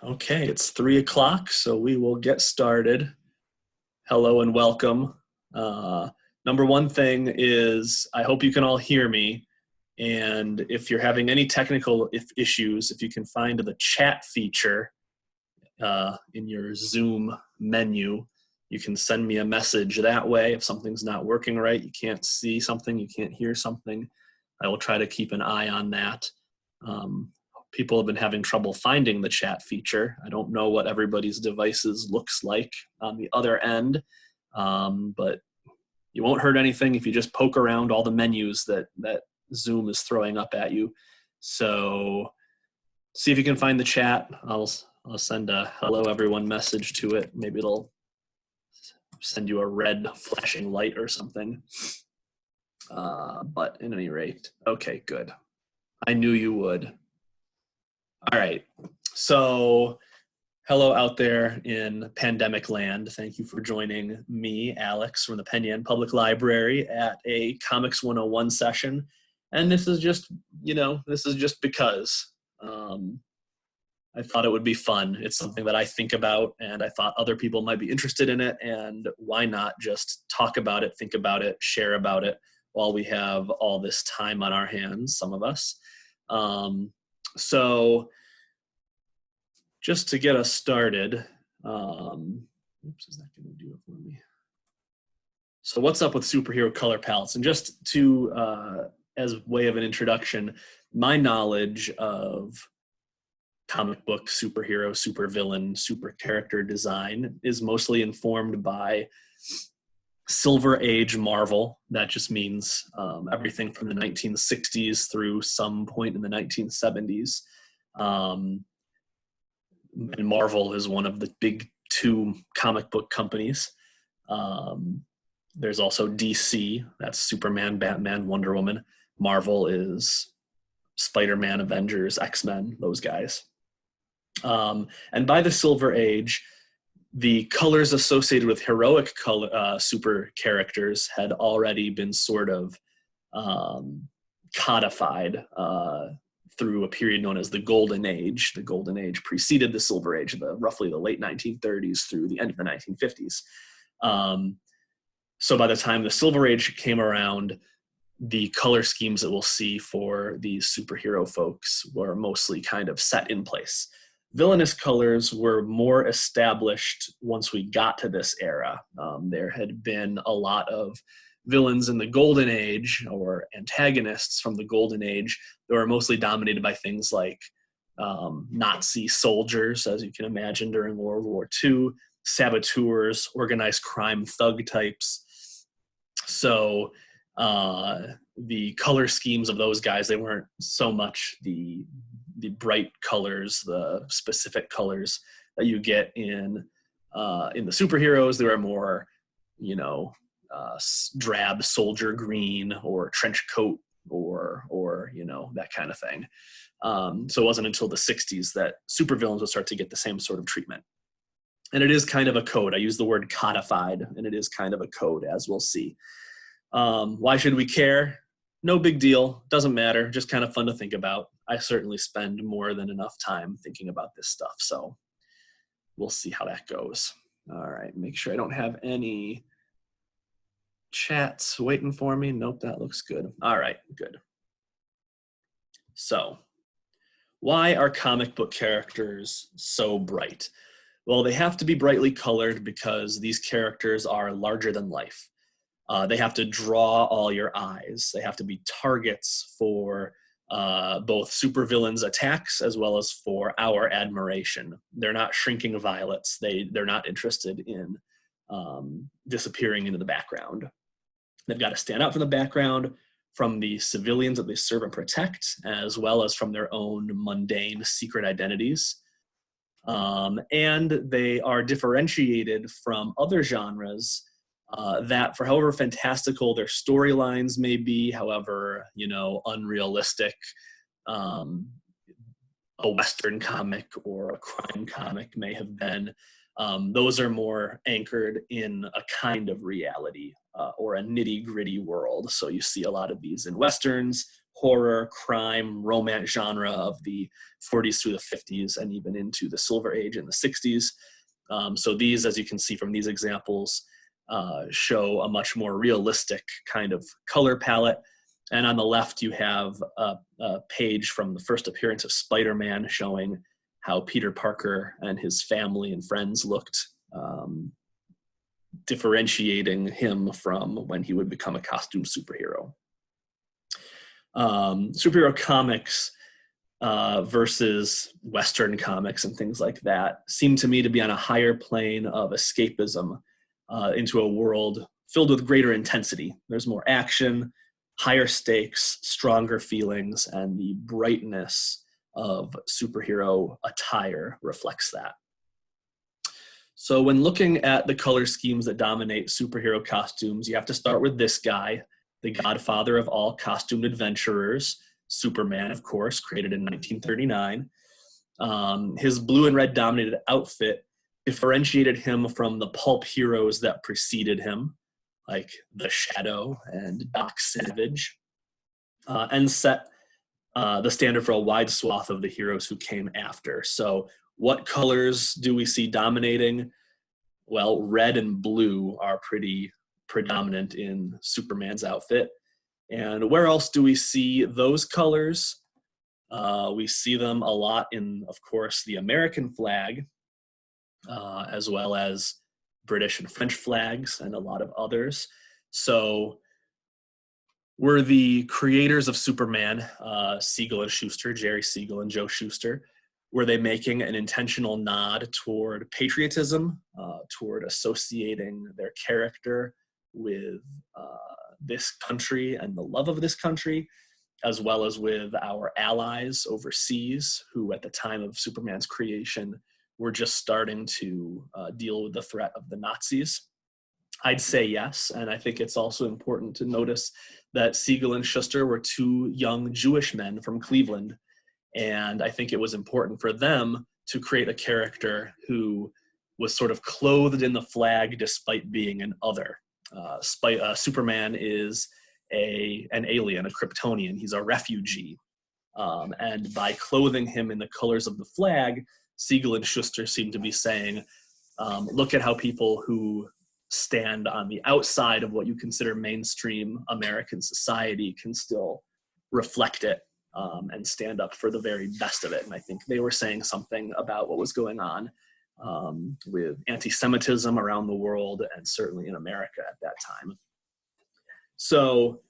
Okay, it's 3 o'clock, so we will get started. Hello and welcome. Number one thing is I hope you can all hear me. And if you're having any technical issues, if you can find the chat feature in your Zoom menu, you can send me a message that way. If something's not working right, you can't see something, you can't hear something, I will try to keep an eye on that. People have been having trouble finding the chat feature. I don't know what everybody's devices looks like on the other end, but you won't hurt anything if you just poke around all the menus that Zoom is throwing up at you. So see if you can find the chat. I'll send a hello everyone message to it. Maybe it'll send you a red flashing light or something. But at any rate, okay, good. I knew you would. All right, so hello out there in pandemic land. Thank you for joining me, Alex, from the Penn Yan Public Library at a Comics 101 session. And this is just, because I thought it would be fun. It's something that I think about, and I thought other people might be interested in it, and why not just talk about it, think about it, share about it while we have all this time on our hands, some of us. So just to get us started, oops, is that going to do it for me? So what's up with superhero color palettes? And just to, as way of an introduction, my knowledge of comic book superhero, supervillain, super character design is mostly informed by Silver Age Marvel. That just means everything from the 1960s through some point in the 1970s. And Marvel is one of the big two comic book companies. There's also DC, that's Superman, Batman, Wonder Woman. Marvel is Spider-Man, Avengers, X-Men, those guys. And by the Silver Age, the colors associated with heroic super characters had already been sort of codified through a period known as the Golden Age. The Golden Age preceded the Silver Age, roughly the late 1930s through the end of the 1950s. So by the time the Silver Age came around, the color schemes that we'll see for these superhero folks were mostly kind of set in place. Villainous colors were more established once we got to this era. There had been a lot of villains in the Golden Age, or antagonists from the Golden Age, that were mostly dominated by things like Nazi soldiers, as you can imagine, during World War II, saboteurs, organized crime thug types. So the color schemes of those guys, they weren't so much the bright colors, the specific colors that you get in the superheroes. They were more, drab soldier green or trench coat or that kind of thing. So it wasn't until the 60s that supervillains would start to get the same sort of treatment. And it is kind of a code. I use the word codified, and it is kind of a code, as we'll see. Why should we care? No big deal. Doesn't matter. Just kind of fun to think about. I certainly spend more than enough time thinking about this stuff, so we'll see how that goes. All right, make sure I don't have any chats waiting for me. Nope, that looks good. All right, good. So, why are comic book characters so bright? Well, they have to be brightly colored because these characters are larger than life. They have to draw all your eyes. They have to be targets for both supervillains' attacks as well as for our admiration. They're not shrinking violets. They're not interested in disappearing into the background. They've got to stand out from the background, from the civilians that they serve and protect, as well as from their own mundane secret identities. And they are differentiated from other genres that, for however fantastical their storylines may be, however, unrealistic a Western comic or a crime comic may have been, those are more anchored in a kind of reality or a nitty-gritty world. So you see a lot of these in Westerns, horror, crime, romance genre of the 40s through the 50s and even into the Silver Age in the 60s. So these, as you can see from these examples, show a much more realistic kind of color palette. And on the left, you have a page from the first appearance of Spider-Man showing how Peter Parker and his family and friends looked, differentiating him from when he would become a costume superhero. Superhero comics versus Western comics and things like that seem to me to be on a higher plane of escapism into a world filled with greater intensity. There's more action, higher stakes, stronger feelings, and the brightness of superhero attire reflects that. So when looking at the color schemes that dominate superhero costumes, you have to start with this guy, the godfather of all costumed adventurers, Superman, of course, created in 1939. His blue and red dominated outfit differentiated him from the pulp heroes that preceded him, like The Shadow and Doc Savage, and set the standard for a wide swath of the heroes who came after. So what colors do we see dominating? Well, red and blue are pretty predominant in Superman's outfit. And where else do we see those colors? We see them a lot in, of course, the American flag, as well as British and French flags and a lot of others. So were the creators of Superman, Siegel and Schuster, Jerry Siegel and Joe Shuster, were they making an intentional nod toward patriotism, toward associating their character with this country and the love of this country, as well as with our allies overseas, who at the time of Superman's creation were just starting to deal with the threat of the Nazis? I'd say yes, and I think it's also important to notice that Siegel and Schuster were two young Jewish men from Cleveland, and I think it was important for them to create a character who was sort of clothed in the flag despite being an other. Superman is an alien, a Kryptonian. He's a refugee. And by clothing him in the colors of the flag, Siegel and Schuster seem to be saying, look at how people who stand on the outside of what you consider mainstream American society can still reflect it and stand up for the very best of it. And I think they were saying something about what was going on with anti-Semitism around the world and certainly in America at that time. So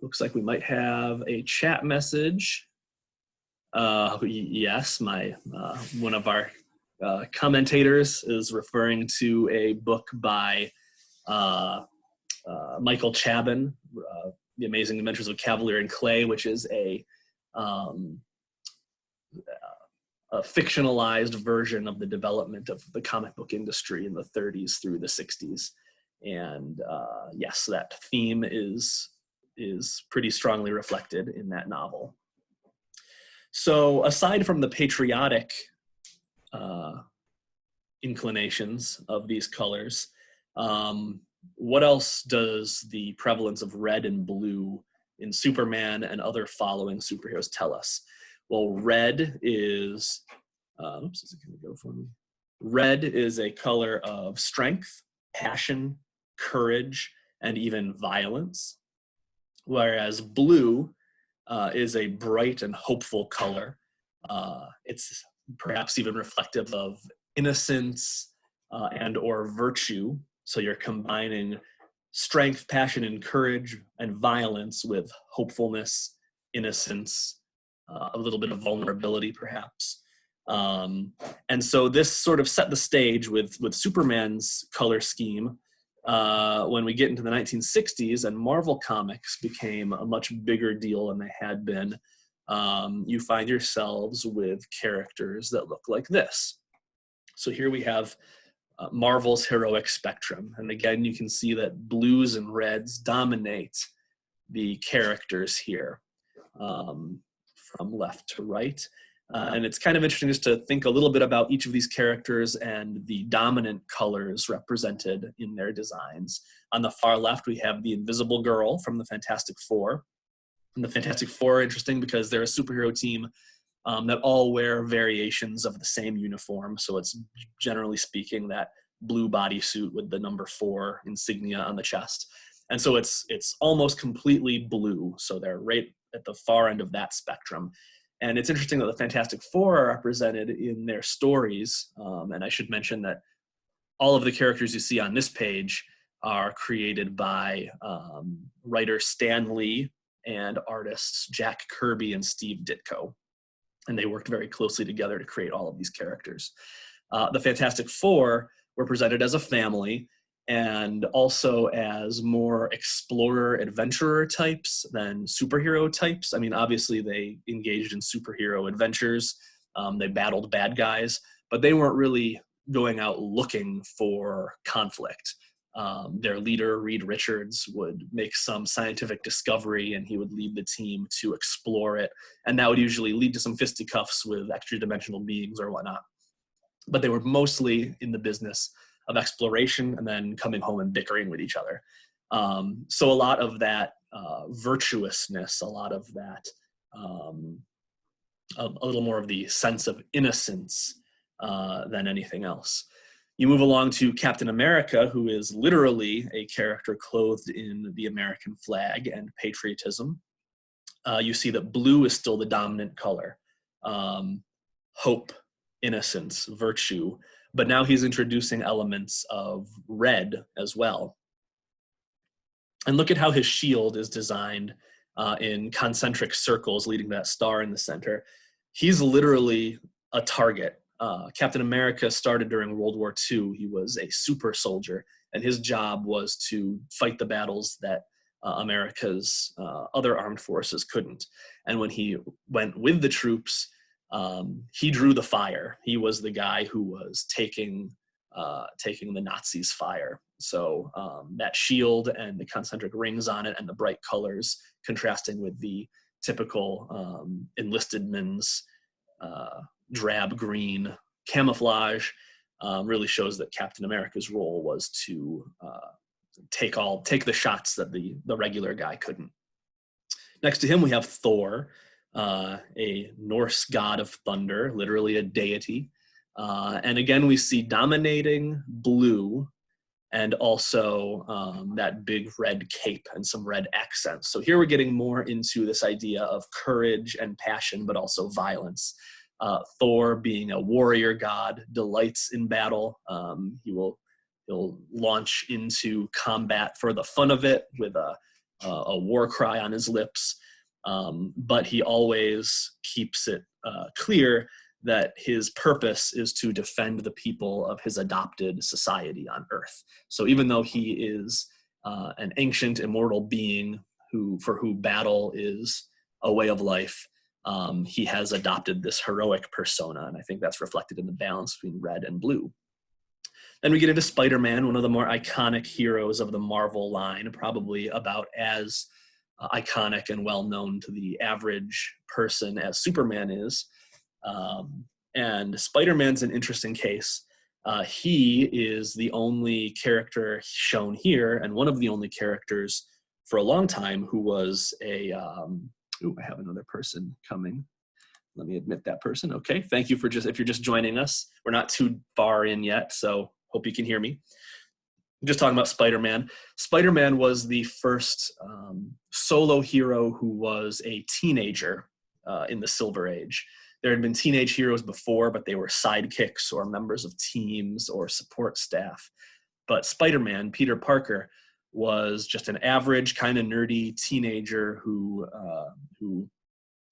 looks like we might have a chat message. Yes, one of our commentators is referring to a book by Michael Chabon, The Amazing Adventures of Cavalier and Clay, which is a fictionalized version of the development of the comic book industry in the 30s through the 60s. And yes, that theme is pretty strongly reflected in that novel. So aside from the patriotic inclinations of these colors, what else does the prevalence of red and blue in Superman and other following superheroes tell us? Well, red is, is it gonna go for me? Red is a color of strength, passion, courage, and even violence, whereas blue is a bright and hopeful color. It's perhaps even reflective of innocence and or virtue. So you're combining strength, passion, and courage and violence with hopefulness, innocence, a little bit of vulnerability perhaps. And so this sort of set the stage with Superman's color scheme. When we get into the 1960s and Marvel Comics became a much bigger deal than they had been, you find yourselves with characters that look like this. So here we have Marvel's heroic spectrum. And again, you can see that blues and reds dominate the characters here from left to right. And it's kind of interesting just to think a little bit about each of these characters and the dominant colors represented in their designs. On the far left, we have the Invisible Girl from the Fantastic Four. And the Fantastic Four are interesting because they're a superhero team that all wear variations of the same uniform. So it's generally speaking that blue bodysuit with the number 4 insignia on the chest. And so it's almost completely blue. So they're right at the far end of that spectrum. And it's interesting that the Fantastic Four are represented in their stories. And I should mention that all of the characters you see on this page are created by writer Stan Lee and artists Jack Kirby and Steve Ditko. And they worked very closely together to create all of these characters. The Fantastic Four were presented as a family and also as more explorer adventurer types than superhero types. I mean, obviously they engaged in superhero adventures. They battled bad guys, but they weren't really going out looking for conflict. Their leader, Reed Richards, would make some scientific discovery and he would lead the team to explore it. And that would usually lead to some fisticuffs with extra dimensional beings or whatnot. But they were mostly in the business of exploration and then coming home and bickering with each other. So a lot of that virtuousness, a lot of that, a little more of the sense of innocence than anything else. You move along to Captain America, who is literally a character clothed in the American flag and patriotism. You see that blue is still the dominant color. Hope, innocence, virtue. But now he's introducing elements of red as well. And look at how his shield is designed in concentric circles leading to that star in the center. He's literally a target. Captain America started during World War II. He was a super soldier, and his job was to fight the battles that America's other armed forces couldn't. And when he went with the troops, he drew the fire. He was the guy who was taking the Nazis' fire. So that shield and the concentric rings on it and the bright colors contrasting with the typical enlisted men's drab green camouflage really shows that Captain America's role was to take the shots that the regular guy couldn't. Next to him, we have Thor, a Norse god of thunder, literally a deity. And again, we see dominating blue and also that big red cape and some red accents. So here we're getting more into this idea of courage and passion, but also violence. Thor, being a warrior god, delights in battle. He'll launch into combat for the fun of it with a war cry on his lips. But he always keeps it clear that his purpose is to defend the people of his adopted society on Earth. So even though he is an ancient, immortal being for who battle is a way of life, he has adopted this heroic persona, and I think that's reflected in the balance between red and blue. Then we get into Spider-Man, one of the more iconic heroes of the Marvel line, probably about as iconic and well-known to the average person as Superman is. And Spider-Man's an interesting case. He is the only character shown here, and one of the only characters for a long time who was I have another person coming. Let me admit that person. Okay, thank you if you're just joining us. We're not too far in yet, so hope you can hear me. I'm just talking about Spider-Man. Spider-Man was the first solo hero who was a teenager in the Silver Age. There had been teenage heroes before, but they were sidekicks or members of teams or support staff. But Spider-Man, Peter Parker, was just an average, kind of nerdy teenager who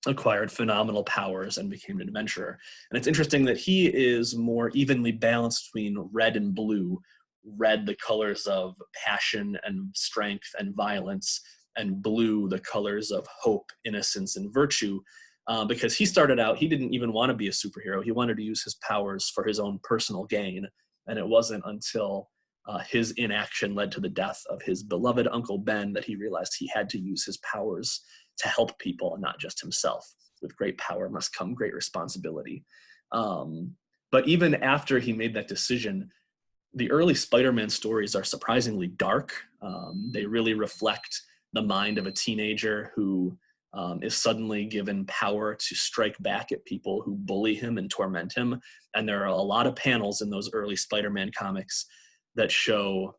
acquired phenomenal powers and became an adventurer. And it's interesting that he is more evenly balanced between red and blue. Red, the colors of passion and strength and violence, and blue, the colors of hope, innocence, and virtue. Because he started out, he didn't even want to be a superhero. He wanted to use his powers for his own personal gain. And it wasn't until his inaction led to the death of his beloved Uncle Ben that he realized he had to use his powers to help people and not just himself. With great power must come great responsibility. But even after he made that decision, the early Spider-Man stories are surprisingly dark. They really reflect the mind of a teenager who is suddenly given power to strike back at people who bully him and torment him. And there are a lot of panels in those early Spider-Man comics that show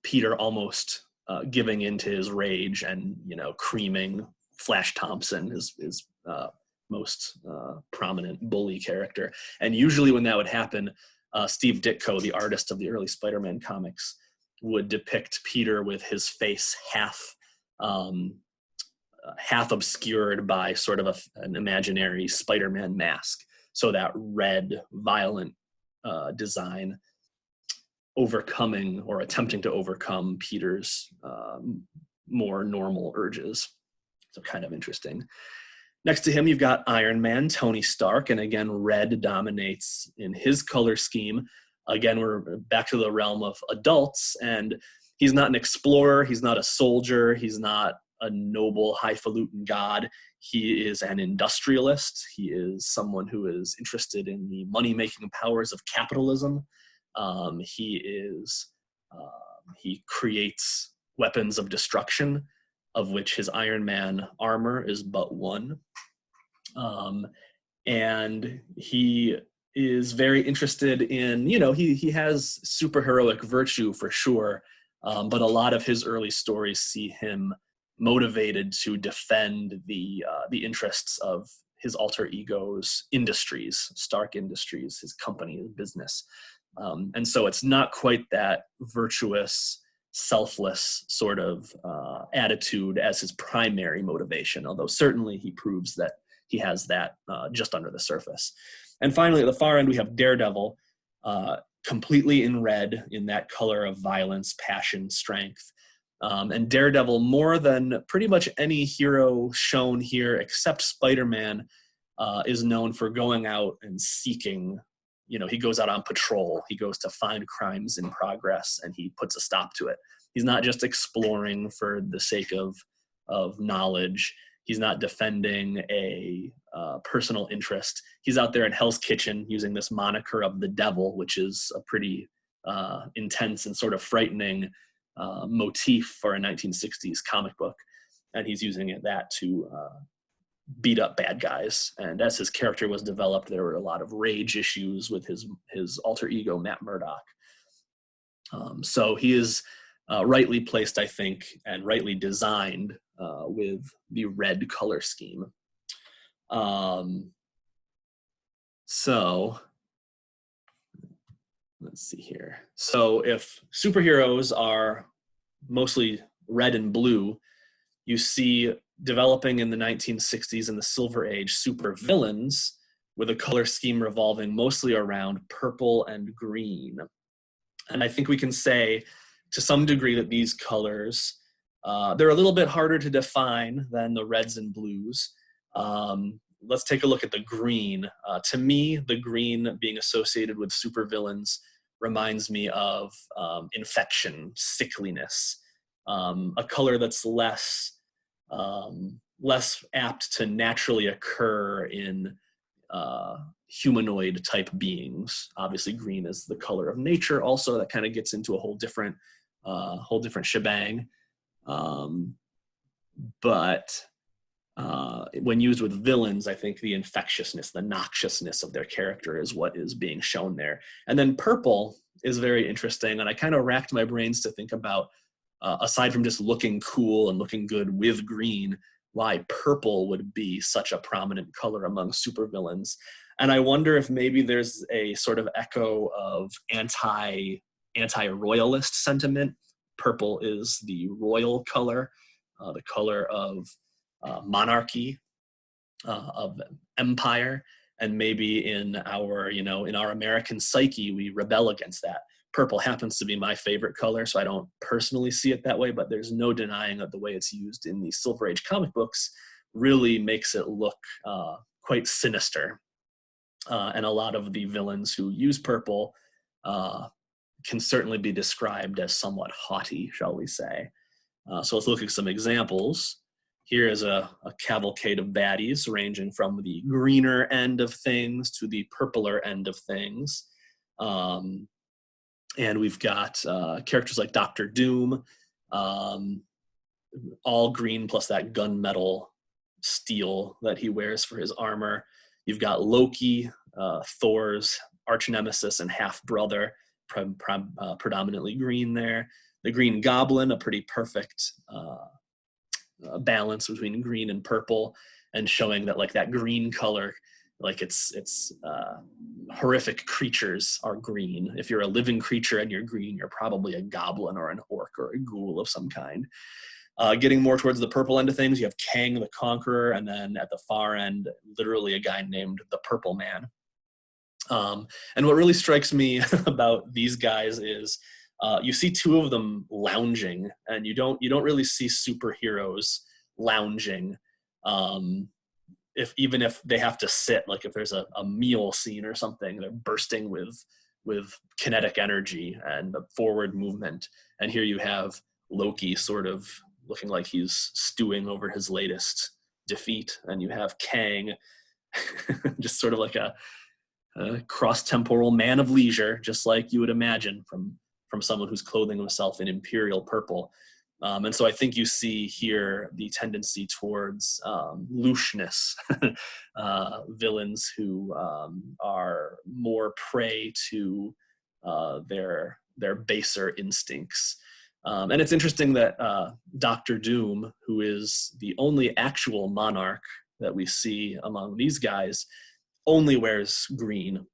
Peter almost giving into his rage and, creaming Flash Thompson, his most prominent bully character. And usually when that would happen, Steve Ditko, the artist of the early Spider-Man comics, would depict Peter with his face half obscured by sort of an imaginary Spider-Man mask. So that red, violent design overcoming or attempting to overcome Peter's more normal urges. So kind of interesting. Next to him, you've got Iron Man, Tony Stark, and again, red dominates in his color scheme. Again, we're back to the realm of adults, and he's not an explorer, he's not a soldier, he's not a noble, highfalutin god. He is an industrialist. He is someone who is interested in the money-making powers of capitalism. He creates weapons of destruction, of which his Iron Man armor is but one. And he is very interested in, he has superheroic virtue for sure, but a lot of his early stories see him motivated to defend the interests of his alter ego's industries, Stark Industries, his company, his business. And so it's not quite that virtuous, selfless sort of attitude as his primary motivation, although certainly he proves that he has that just under the surface. And finally, at the far end, we have Daredevil, completely in red, in that color of violence, passion, strength. And Daredevil, more than pretty much any hero shown here except Spider-Man, is known for going out and seeking. He goes out on patrol. He goes to find crimes in progress, and he puts a stop to it. He's not just exploring for the sake of knowledge. He's not defending a personal interest. He's out there in Hell's Kitchen using this moniker of the Devil, which is a pretty intense and sort of frightening motif for a 1960s comic book. And he's using that to beat up bad guys. And as his character was developed, there were a lot of rage issues with his alter ego, Matt Murdock. So he is rightly placed, I think, and rightly designed with the red color scheme. So let's see here. So if superheroes are mostly red and blue, you see developing in the 1960s and the Silver Age supervillains with a color scheme revolving mostly around purple and green. And I think we can say to some degree that these colors, they're a little bit harder to define than the reds and blues. Let's take a look at the green. To me, the green being associated with supervillains reminds me of infection, sickliness, a color that's less apt to naturally occur in humanoid type beings. Obviously, green is the color of nature. Also, that kind of gets into a whole different shebang. But when used with villains, I think the infectiousness, the noxiousness of their character is what is being shown there. And then purple is very interesting, and I kind of racked my brains to think about, aside from just looking cool and looking good with green, why purple would be such a prominent color among supervillains. And I wonder if maybe there's a sort of echo of anti-royalist sentiment. Purple is the royal color, the color of monarchy, of empire, and maybe in our American psyche, we rebel against that. Purple happens to be my favorite color, so I don't personally see it that way, but there's no denying that the way it's used in the Silver Age comic books really makes it look quite sinister. And a lot of the villains who use purple can certainly be described as somewhat haughty, shall we say. So let's look at some examples. Here is a cavalcade of baddies ranging from the greener end of things to the purpler end of things. And we've got characters like Dr. Doom, all green plus that gunmetal steel that he wears for his armor. You've got Loki, Thor's arch nemesis and half brother, predominantly green there. The Green Goblin, a pretty perfect balance between green and purple, and showing that like that green color, like it's horrific creatures are green. If you're a living creature and you're green, you're probably a goblin or an orc or a ghoul of some kind. Getting more towards the purple end of things, you have Kang the Conqueror, and then at the far end, literally a guy named the Purple Man. And what really strikes me about these guys is you see two of them lounging, and you don't really see superheroes lounging. Even if they have to sit, like if there's a meal scene or something, they're bursting with kinetic energy and forward movement. And here you have Loki sort of looking like he's stewing over his latest defeat, and you have Kang just sort of like a cross-temporal man of leisure, just like you would imagine from someone who's clothing himself in imperial purple. And so I think you see here the tendency towards looseness, villains who are more prey to their baser instincts. And it's interesting that Dr. Doom, who is the only actual monarch that we see among these guys, only wears green.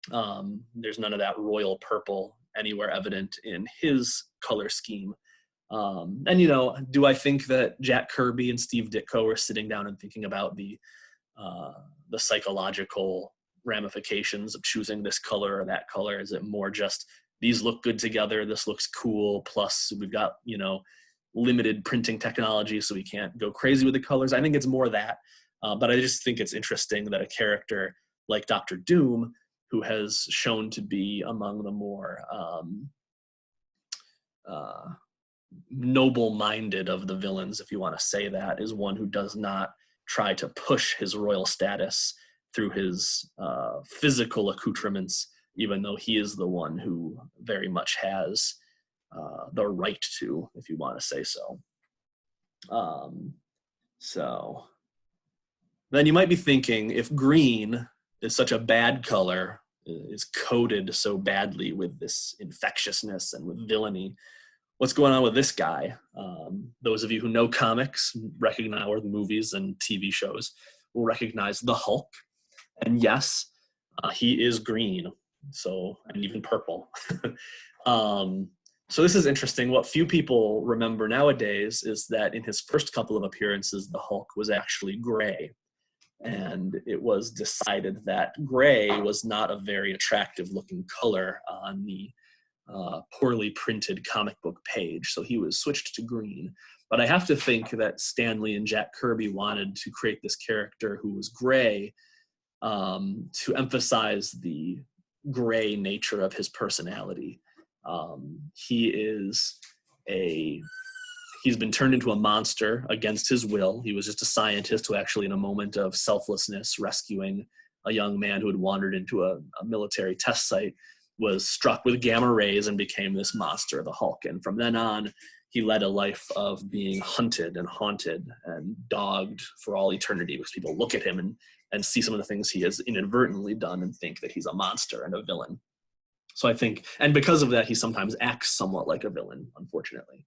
There's none of that royal purple anywhere evident in his color scheme. And, you know, do I think that Jack Kirby and Steve Ditko were sitting down and thinking about the psychological ramifications of choosing this color or that color? Is it more just these look good together, this looks cool, plus we've got, you know, limited printing technology, so we can't go crazy with the colors? I think it's more that. But I just think it's interesting that a character like Dr. Doom, who has shown to be among the more noble-minded of the villains, if you want to say that, is one who does not try to push his royal status through his physical accoutrements, even though he is the one who very much has the right to, if you want to say so. So then you might be thinking, if green is such a bad color, is coded so badly with this infectiousness and with villainy, what's going on with this guy? Those of you who know comics recognize, or the movies and TV shows, will recognize the Hulk. And yes, he is green, so, and even purple. So this is interesting. What few people remember nowadays is that in his first couple of appearances, the Hulk was actually gray. And it was decided that gray was not a very attractive looking color on the poorly printed comic book page, so he was switched to green. But I have to think that Stan Lee and Jack Kirby wanted to create this character who was gray to emphasize the gray nature of his personality. He's been turned into a monster against his will. He was just a scientist who actually, in a moment of selflessness, rescuing a young man who had wandered into a military test site, was struck with gamma rays and became this monster, the Hulk. And from then on, he led a life of being hunted and haunted and dogged for all eternity, because people look at him and see some of the things he has inadvertently done and think that he's a monster and a villain. So I think, and because of that, he sometimes acts somewhat like a villain, unfortunately.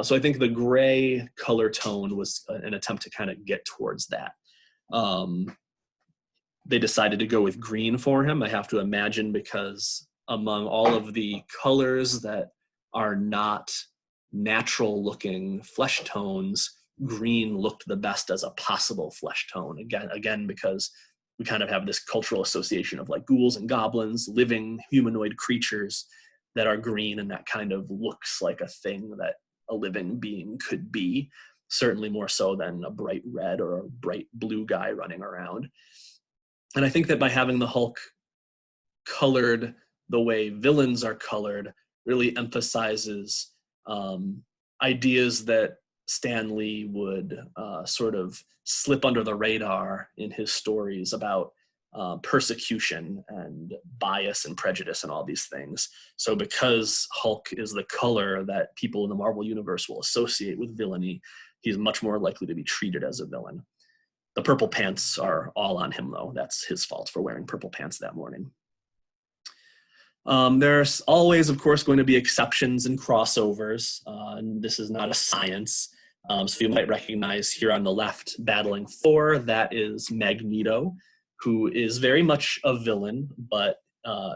So I think the gray color tone was an attempt to kind of get towards that. They decided to go with green for him, I have to imagine, because among all of the colors that are not natural looking flesh tones, green looked the best as a possible flesh tone. Again, because we kind of have this cultural association of like ghouls and goblins, living humanoid creatures that are green, and that kind of looks like a thing that a living being could be, certainly more so than a bright red or a bright blue guy running around. And I think that by having the Hulk colored the way villains are colored really emphasizes ideas that Stan Lee would sort of slip under the radar in his stories about persecution and bias and prejudice and all these things. So because Hulk is the color that people in the Marvel Universe will associate with villainy, he's much more likely to be treated as a villain. The purple pants are all on him, though. That's his fault for wearing purple pants that morning. There's always, of course, going to be exceptions and crossovers. And this is not a science. So you might recognize here on the left, battling Thor, that is Magneto, who is very much a villain, but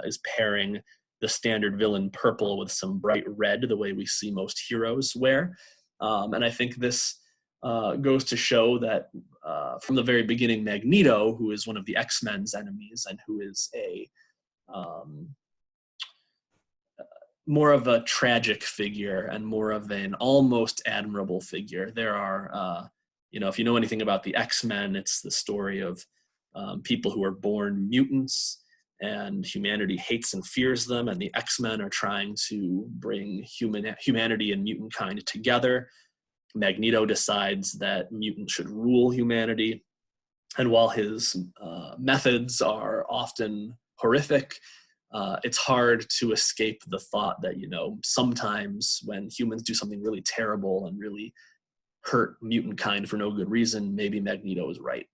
is pairing the standard villain purple with some bright red, the way we see most heroes wear. And I think this goes to show that from the very beginning, Magneto, who is one of the X-Men's enemies and who is a more of a tragic figure and more of an almost admirable figure. There are, if you know anything about the X-Men, it's the story of people who are born mutants and humanity hates and fears them, and the X-Men are trying to bring humanity and mutant kind together. Magneto decides that mutants should rule humanity, and while his methods are often horrific, it's hard to escape the thought that, sometimes when humans do something really terrible and really hurt mutant kind for no good reason, maybe Magneto is right.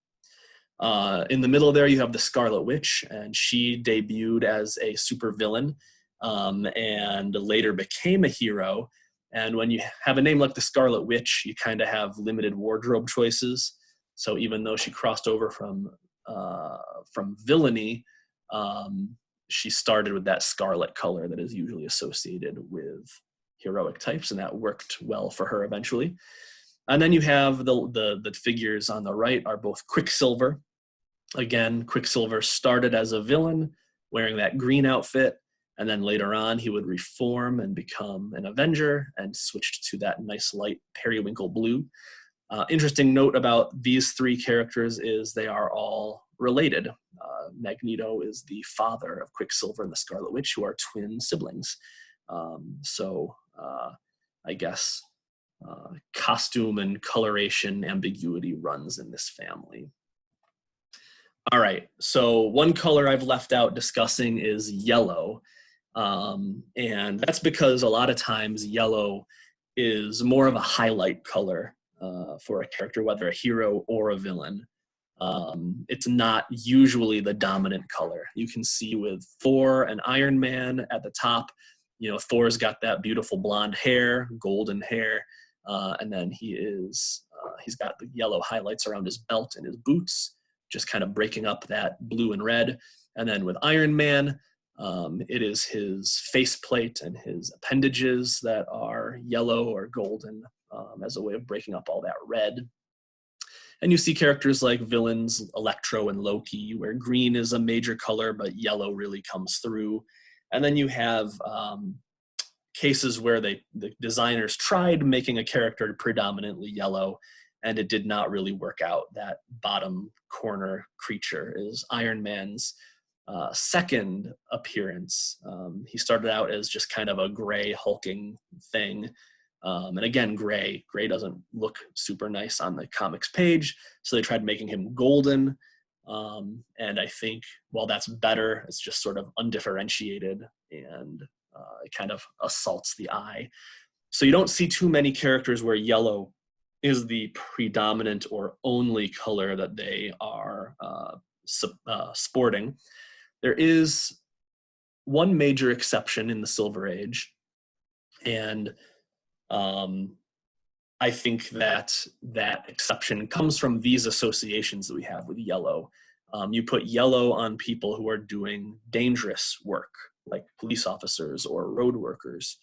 In the middle there, you have the Scarlet Witch, and she debuted as a supervillain and later became a hero. And when you have a name like the Scarlet Witch, you kind of have limited wardrobe choices. So even though she crossed over from villainy, she started with that scarlet color that is usually associated with heroic types, and that worked well for her eventually. And then you have the figures on the right are both Quicksilver. Again, Quicksilver started as a villain, wearing that green outfit, and then later on he would reform and become an Avenger and switched to that nice light periwinkle blue. Interesting note about these three characters is they are all related. Magneto is the father of Quicksilver and the Scarlet Witch, who are twin siblings. I guess costume and coloration ambiguity runs in this family. All right, so one color I've left out discussing is yellow. And that's because a lot of times yellow is more of a highlight color for a character, whether a hero or a villain. It's not usually the dominant color. You can see with Thor and Iron Man at the top, Thor's got that beautiful blonde hair, golden hair, and then he's got the yellow highlights around his belt and his boots, just kind of breaking up that blue and red. And then with Iron Man, it is his faceplate and his appendages that are yellow or golden as a way of breaking up all that red. And you see characters like villains, Electro and Loki, where green is a major color, but yellow really comes through. And then you have cases where the designers tried making a character predominantly yellow, and it did not really work out. That bottom corner creature is Iron Man's second appearance. He started out as just kind of a gray hulking thing. And again, gray doesn't look super nice on the comics page, so they tried making him golden. And I think while that's better, it's just sort of undifferentiated and it kind of assaults the eye. So you don't see too many characters where yellow is the predominant or only color that they are sporting. There is one major exception in the Silver Age, and I think that exception comes from these associations that we have with yellow. You put yellow on people who are doing dangerous work, like police officers or road workers.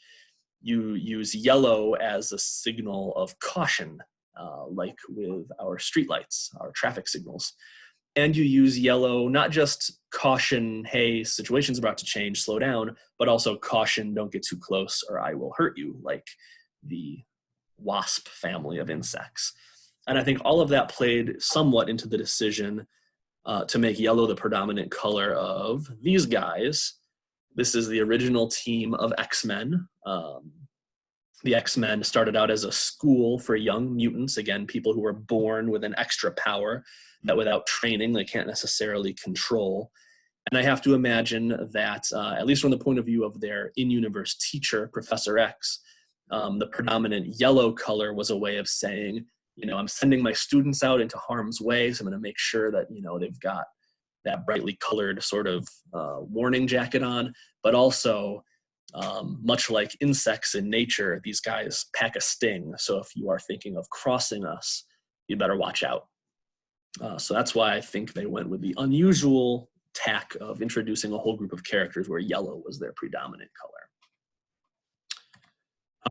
You use yellow as a signal of caution, like with our streetlights, our traffic signals. And you use yellow, not just caution, hey, situation's about to change, slow down, but also caution, don't get too close or I will hurt you, like the wasp family of insects. And I think all of that played somewhat into the decision to make yellow the predominant color of these guys. This is the original team of X-Men. The X-Men started out as a school for young mutants, again, people who were born with an extra power that without training they can't necessarily control. And I have to imagine that, at least from the point of view of their in-universe teacher, Professor X, the predominant yellow color was a way of saying, I'm sending my students out into harm's way, so I'm going to make sure that, they've got that brightly colored sort of warning jacket on, but also, much like insects in nature, these guys pack a sting. So if you are thinking of crossing us, you better watch out. So that's why I think they went with the unusual tack of introducing a whole group of characters where yellow was their predominant color.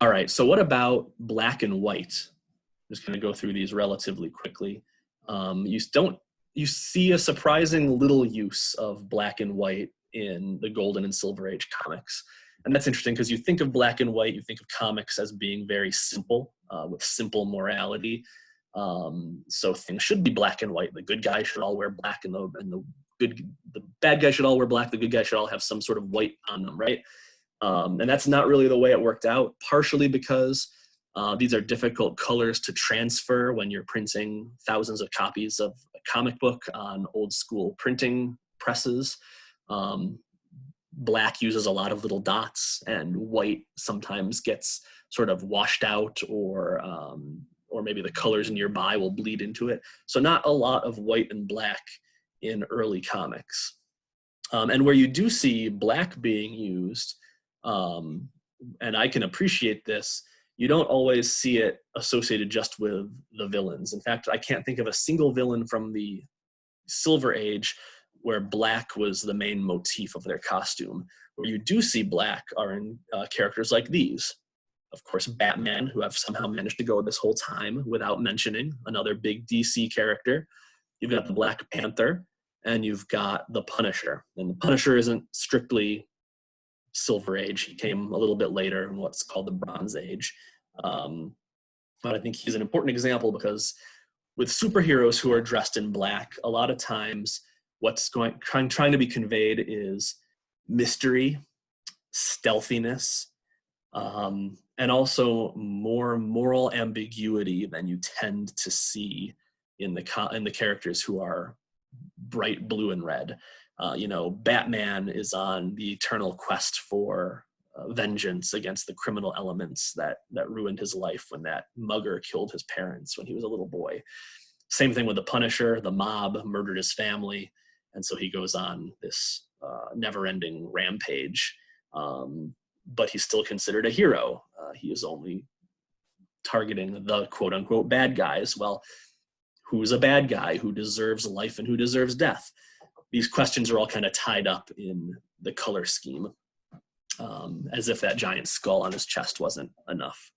All right, so what about black and white? I'm just going to go through these relatively quickly. You see a surprising little use of black and white in the Golden and Silver Age comics. And that's interesting because you think of black and white, you think of comics as being very simple, with simple morality. So things should be black and white. The good guy should all wear black, and the bad guy should all wear black. The good guy should all have some sort of white on them, right? And that's not really the way it worked out, partially because these are difficult colors to transfer when you're printing thousands of copies of a comic book on old school printing presses. Black uses a lot of little dots, and white sometimes gets sort of washed out, or maybe the colors nearby will bleed into it. So not a lot of white and black in early comics. And where you do see black being used, and I can appreciate this, you don't always see it associated just with the villains. In fact, I can't think of a single villain from the Silver Age where black was the main motif of their costume. Where you do see black are in characters like these. Of course, Batman, who I've somehow managed to go this whole time without mentioning, another big DC character. You've got the Black Panther, and you've got the Punisher. And the Punisher isn't strictly Silver Age. He came a little bit later in what's called the Bronze Age. But I think he's an important example because with superheroes who are dressed in black, a lot of times what's trying to be conveyed is mystery, stealthiness, and also more moral ambiguity than you tend to see in the characters who are bright blue and red. Batman is on the eternal quest for vengeance against the criminal elements that ruined his life when that mugger killed his parents when he was a little boy. Same thing with the Punisher. The mob murdered his family, and so he goes on this never-ending rampage. But he's still considered a hero. He is only targeting the quote-unquote bad guys. Well, who's a bad guy? Who deserves life and who deserves death? These questions are all kind of tied up in the color scheme, as if that giant skull on his chest wasn't enough.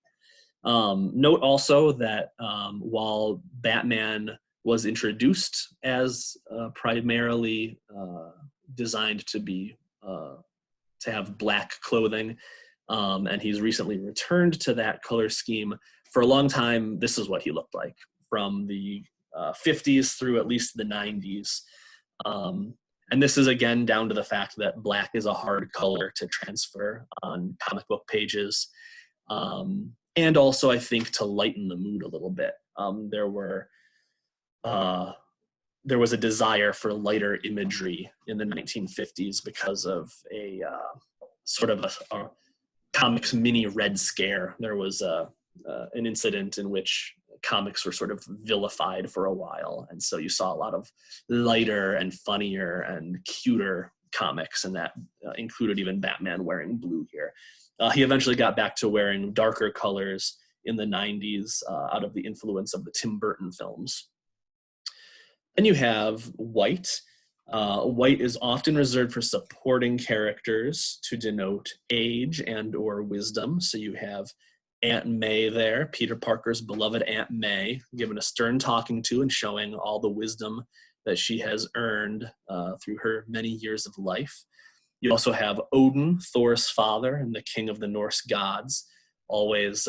Note also that while Batman was introduced as primarily designed to be to have black clothing, and he's recently returned to that color scheme. For a long time, this is what he looked like from the 50s through at least the 90s. And this is again down to the fact that black is a hard color to transfer on comic book pages. And also I think to lighten the mood a little bit. There was a desire for lighter imagery in the 1950s because of a sort of a comics mini Red Scare. There was an incident in which comics were sort of vilified for a while, and so you saw a lot of lighter and funnier and cuter comics, and that included even Batman wearing blue here. He eventually got back to wearing darker colors in the 90s out of the influence of the Tim Burton films. And you have white. White is often reserved for supporting characters to denote age and or wisdom. So you have Aunt May there, Peter Parker's beloved Aunt May, given a stern talking to and showing all the wisdom that she has earned through her many years of life. You also have Odin, Thor's father and the king of the Norse gods, always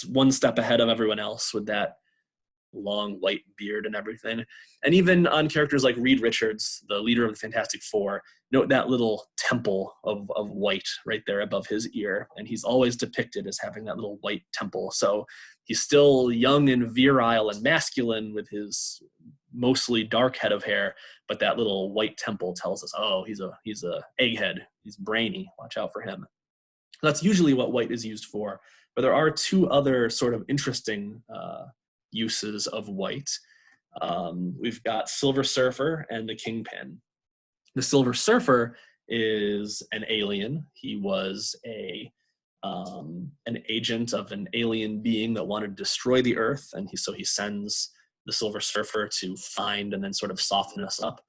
one step ahead of everyone else with that long white beard and everything. And even on characters like Reed Richards, the leader of the Fantastic Four, note that little temple of white right there above his ear. And he's always depicted as having that little white temple. So he's still young and virile and masculine with his mostly dark head of hair, but that little white temple tells us, oh, he's a egghead. He's brainy. Watch out for him. That's usually what white is used for. But there are two other sort of interesting uses of white. We've got Silver Surfer and the Kingpin. The Silver Surfer is an alien. He was an agent of an alien being that wanted to destroy the Earth, and so he sends the Silver Surfer to find and then sort of soften us up.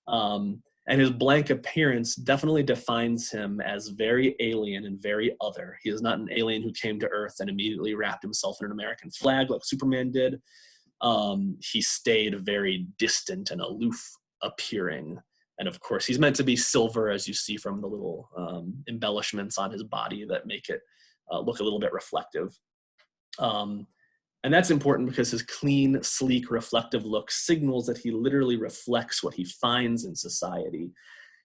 And his blank appearance definitely defines him as very alien and very other. He is not an alien who came to Earth and immediately wrapped himself in an American flag like Superman did. He stayed very distant and aloof appearing. And of course, he's meant to be silver, as you see from the little embellishments on his body that make it look a little bit reflective. And that's important because his clean, sleek, reflective look signals that he literally reflects what he finds in society.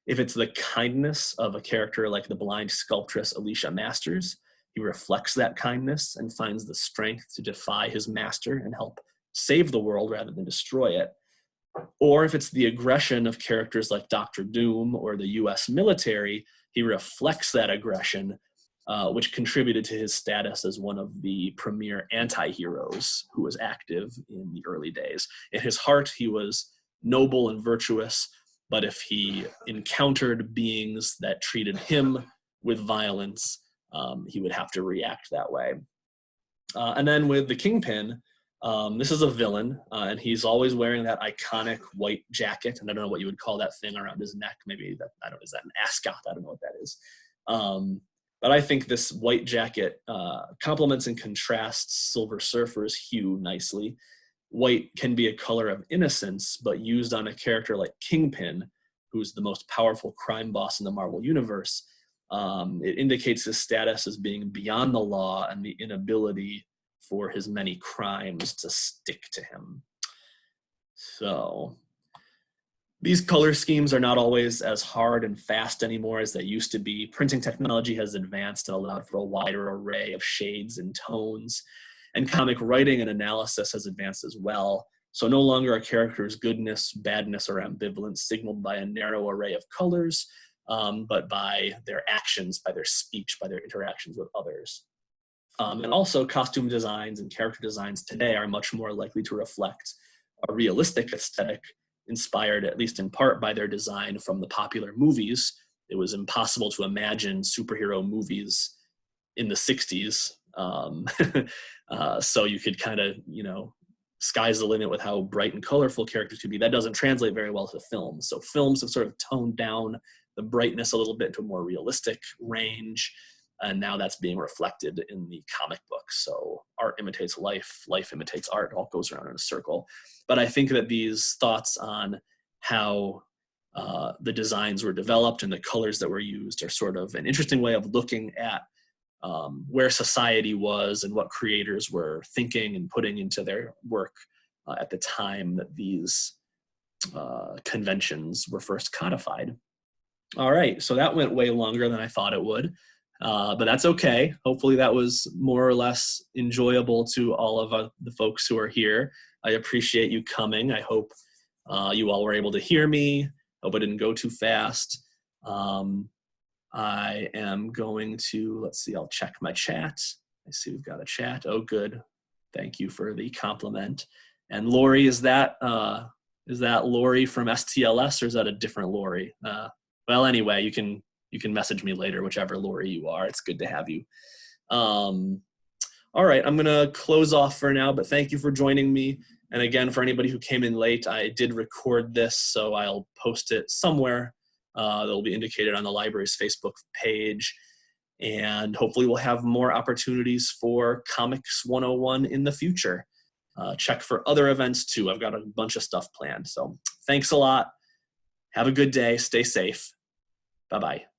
If it's the kindness of a character like the blind sculptress Alicia Masters, he reflects that kindness and finds the strength to defy his master and help save the world rather than destroy it. Or if it's the aggression of characters like Dr. Doom or the US military, he reflects that aggression, which contributed to his status as one of the premier anti-heroes who was active in the early days. In his heart, he was noble and virtuous, but if he encountered beings that treated him with violence, he would have to react that way. And then with the Kingpin, this is a villain, and he's always wearing that iconic white jacket, and I don't know what you would call that thing around his neck. Maybe that, I don't know, is that an ascot? I don't know what that is. But I think this white jacket complements and contrasts Silver Surfer's hue nicely. White can be a color of innocence, but used on a character like Kingpin, who's the most powerful crime boss in the Marvel Universe, it indicates his status as being beyond the law and the inability for his many crimes to stick to him. So these color schemes are not always as hard and fast anymore as they used to be. Printing technology has advanced and allowed for a wider array of shades and tones, and comic writing and analysis has advanced as well. So no longer are characters' goodness, badness, or ambivalence signaled by a narrow array of colors, but by their actions, by their speech, by their interactions with others. And also costume designs and character designs today are much more likely to reflect a realistic aesthetic, inspired at least in part by their design from the popular movies. It was impossible to imagine superhero movies in the 60s. So you could kind of, sky's the limit with how bright and colorful characters could be. That doesn't translate very well to films. So films have sort of toned down the brightness a little bit to a more realistic range. And now that's being reflected in the comic books. So art imitates life, life imitates art, it all goes around in a circle. But I think that these thoughts on how the designs were developed and the colors that were used are sort of an interesting way of looking at where society was and what creators were thinking and putting into their work at the time that these conventions were first codified. All right, so that went way longer than I thought it would. But that's okay. Hopefully that was more or less enjoyable to all of the folks who are here. I appreciate you coming. I hope you all were able to hear me. Hope I didn't go too fast. I am going to, let's see, I'll check my chat. I see we've got a chat. Oh, good. Thank you for the compliment. And Lori, is that Lori from STLS, or is that a different Lori? Well, anyway, you can message me later, whichever Lori you are. It's good to have you. All right, I'm gonna close off for now, but thank you for joining me. And again, for anybody who came in late, I did record this, so I'll post it somewhere. That'll be indicated on the library's Facebook page. And hopefully we'll have more opportunities for Comics 101 in the future. Check for other events too. I've got a bunch of stuff planned. So thanks a lot. Have a good day. Stay safe. Bye-bye.